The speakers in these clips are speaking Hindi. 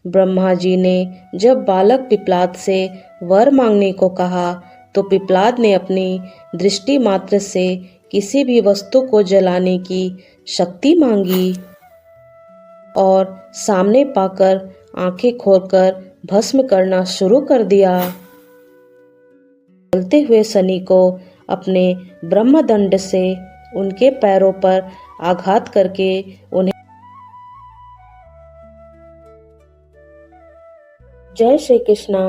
ब्रह्मा जी ने जब बालक पिपलाद से वर मांगने को कहा तो पिपलाद ने अपनी दृष्टि मात्र से किसी भी वस्तु को जलाने की शक्ति मांगी और सामने पाकर आंखें खोलकर भस्म करना शुरू कर दिया। जलते हुए शनि को अपने ब्रह्मदंड से उनके पैरों पर आघात करके उन्हें जय श्री कृष्णा।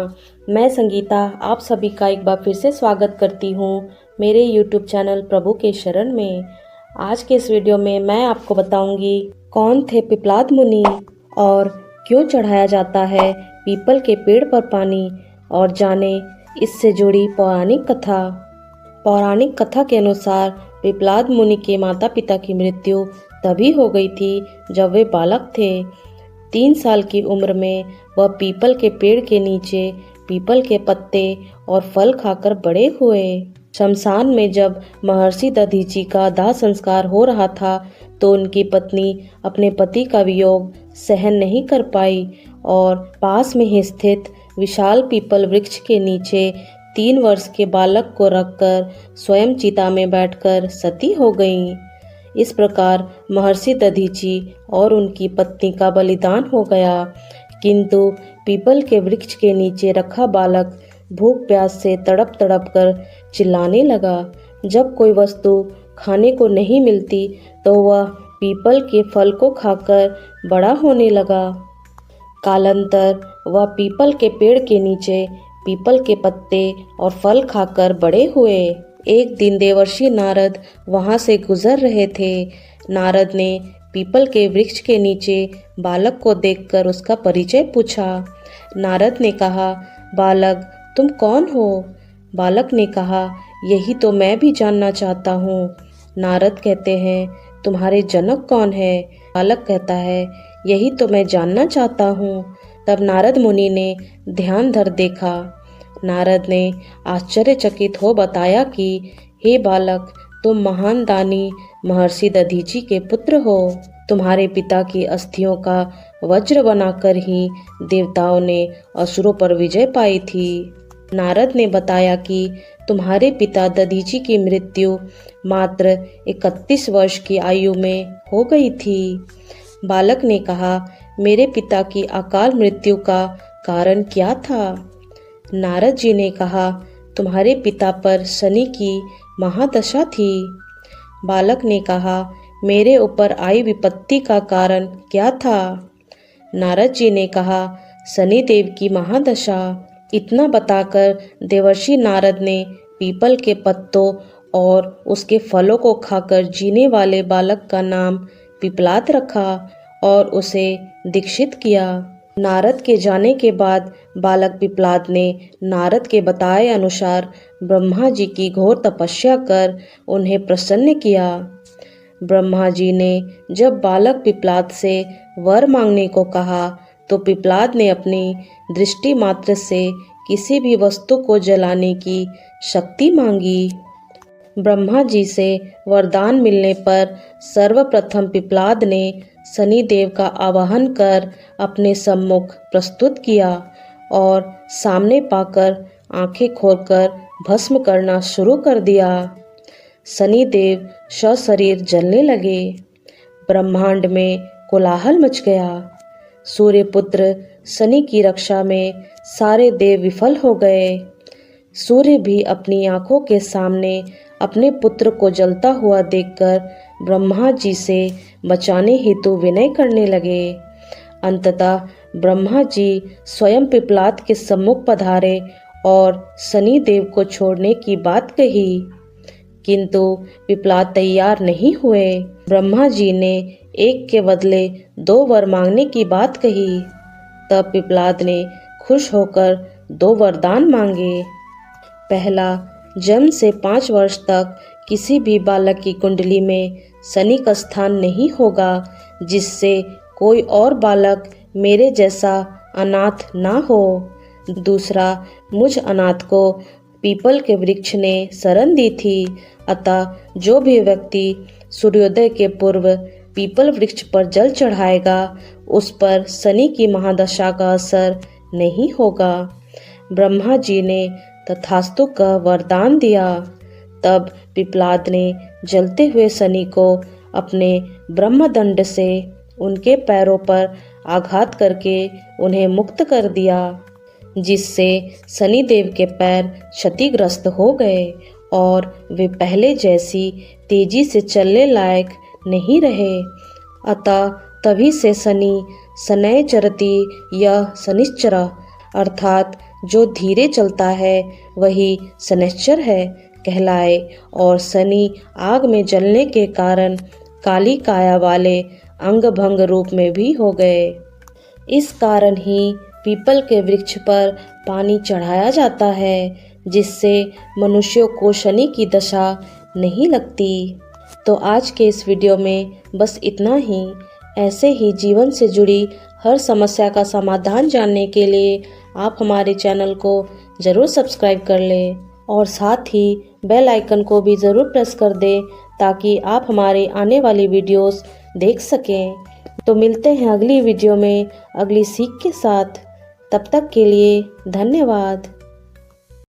मैं संगीता आप सभी का एक बार फिर से स्वागत करती हूँ मेरे YouTube चैनल प्रभु के शरण में। आज के इस वीडियो में मैं आपको बताऊंगी कौन थे पिपलाद मुनि और क्यों चढ़ाया जाता है पीपल के पेड़ पर पानी, और जाने इससे जुड़ी पौराणिक कथा। पौराणिक कथा के अनुसार पिपलाद मुनि के माता पिता की मृत्यु तभी हो गई थी जब वे बालक थे। 3 साल की उम्र में वह पीपल के पेड़ के नीचे पीपल के पत्ते और फल खाकर बड़े हुए। शमशान में जब महर्षि दधीचि का दाह संस्कार हो रहा था तो उनकी पत्नी अपने पति का वियोग सहन नहीं कर पाई और पास में ही स्थित विशाल पीपल वृक्ष के नीचे 3 वर्ष के बालक को रखकर स्वयं चिता में बैठकर सती हो गईं। इस प्रकार महर्षि दधीचि और उनकी पत्नी का बलिदान हो गया, किंतु पीपल के वृक्ष के नीचे रखा बालक भूख प्यास से तड़प तड़प कर चिल्लाने लगा। जब कोई वस्तु खाने को नहीं मिलती तो वह पीपल के फल को खाकर बड़ा होने लगा। कालांतर वह पीपल के पेड़ के नीचे पीपल के पत्ते और फल खाकर बड़े हुए। एक दिन देवर्षि नारद वहां से गुजर रहे थे। नारद ने पीपल के वृक्ष के नीचे बालक को देखकर उसका परिचय पूछा। नारद ने कहा, बालक तुम कौन हो? बालक ने कहा, यही तो मैं भी जानना चाहता हूँ। नारद कहते हैं, तुम्हारे जनक कौन है? बालक कहता है, यही तो मैं जानना चाहता हूँ। तब नारद मुनि ने ध्यान धर देखा। नारद ने आश्चर्यचकित हो बताया कि हे बालक, तुम महान दानी महर्षि दधीचि के पुत्र हो। तुम्हारे पिता की अस्थियों का वज्र बनाकर ही देवताओं ने असुरों पर विजय पाई थी। नारद ने बताया कि तुम्हारे पिता दधीचि की मृत्यु मात्र 31 वर्ष की आयु में हो गई थी। बालक ने कहा, मेरे पिता की अकाल मृत्यु का कारण क्या था? नारद जी ने कहा, तुम्हारे पिता पर शनि की महादशा थी। बालक ने कहा, मेरे ऊपर आई विपत्ति का कारण क्या था? नारद जी ने कहा, शनि देव की महादशा। इतना बताकर देवर्षि नारद ने पीपल के पत्तों और उसके फलों को खाकर जीने वाले बालक का नाम पिपलाद रखा और उसे दीक्षित किया। नारद के जाने के बाद बालक पिपलाद ने नारद के बताए अनुसार ब्रह्मा जी की घोर तपस्या कर उन्हें प्रसन्न किया। ब्रह्मा जी ने जब बालक पिपलाद से वर मांगने को कहा तो पिपलाद ने अपनी दृष्टि मात्र से किसी भी वस्तु को जलाने की शक्ति मांगी। ब्रह्मा जी से वरदान मिलने पर सर्वप्रथम पिपलाद ने शनि देव का आवाहन कर अपने सम्मुख प्रस्तुत किया और सामने पाकर आंखें खोलकर भस्म करना शुरू कर दिया। शनि देव सशरीर जलने लगे। ब्रह्मांड में कोलाहल मच गया। सूर्यपुत्र शनि की रक्षा में सारे देव विफल हो गए। सूर्य भी अपनी आंखों के सामने अपने पुत्र को जलता हुआ देखकर ब्रह्मा जी से बचाने हेतु विनय करने लगे। अंततः ब्रह्मा जी स्वयं पिपलाद के सम्मुख पधारे और शनि देव को छोड़ने की बात कही, किंतु पिपलाद तैयार नहीं हुए। ब्रह्मा जी ने एक के बदले 2 वर मांगने की बात कही। तब पिपलाद ने खुश होकर 2 वरदान मांगे। पहला, जन्म से 5 वर्ष तक किसी भी बालक की कुंडली में शनि का स्थान नहीं होगा, जिससे कोई और बालक मेरे जैसा अनाथ ना हो। दूसरा, मुझ अनाथ को पीपल के वृक्ष ने शरण दी थी, अतः जो भी व्यक्ति सूर्योदय के पूर्व पीपल वृक्ष पर जल चढ़ाएगा उस पर शनि की महादशा का असर नहीं होगा। ब्रह्मा जी ने तथास्तु का वरदान दिया। तब पिप्पलाद ने जलते हुए शनि को अपने ब्रह्मदंड से उनके पैरों पर आघात करके उन्हें मुक्त कर दिया, जिससे शनिदेव के पैर क्षतिग्रस्त हो गए और वे पहले जैसी तेजी से चलने लायक नहीं रहे। अतः तभी से शनि शनैः चरति यः शनिश्चरः, अर्थात जो धीरे चलता है वही शनैश्चर है कहलाए, और शनि आग में जलने के कारण काली काया वाले अंग भंग रूप में भी हो गए। इस कारण ही पीपल के वृक्ष पर पानी चढ़ाया जाता है, जिससे मनुष्यों को शनि की दशा नहीं लगती। तो आज के इस वीडियो में बस इतना ही। ऐसे ही जीवन से जुड़ी हर समस्या का समाधान जानने के लिए आप हमारे चैनल को ज़रूर सब्सक्राइब कर लें और साथ ही बेल आइकन को भी ज़रूर प्रेस कर दें, ताकि आप हमारे आने वाली वीडियोस देख सकें। तो मिलते हैं अगली वीडियो में अगली सीख के साथ। तब तक के लिए धन्यवाद।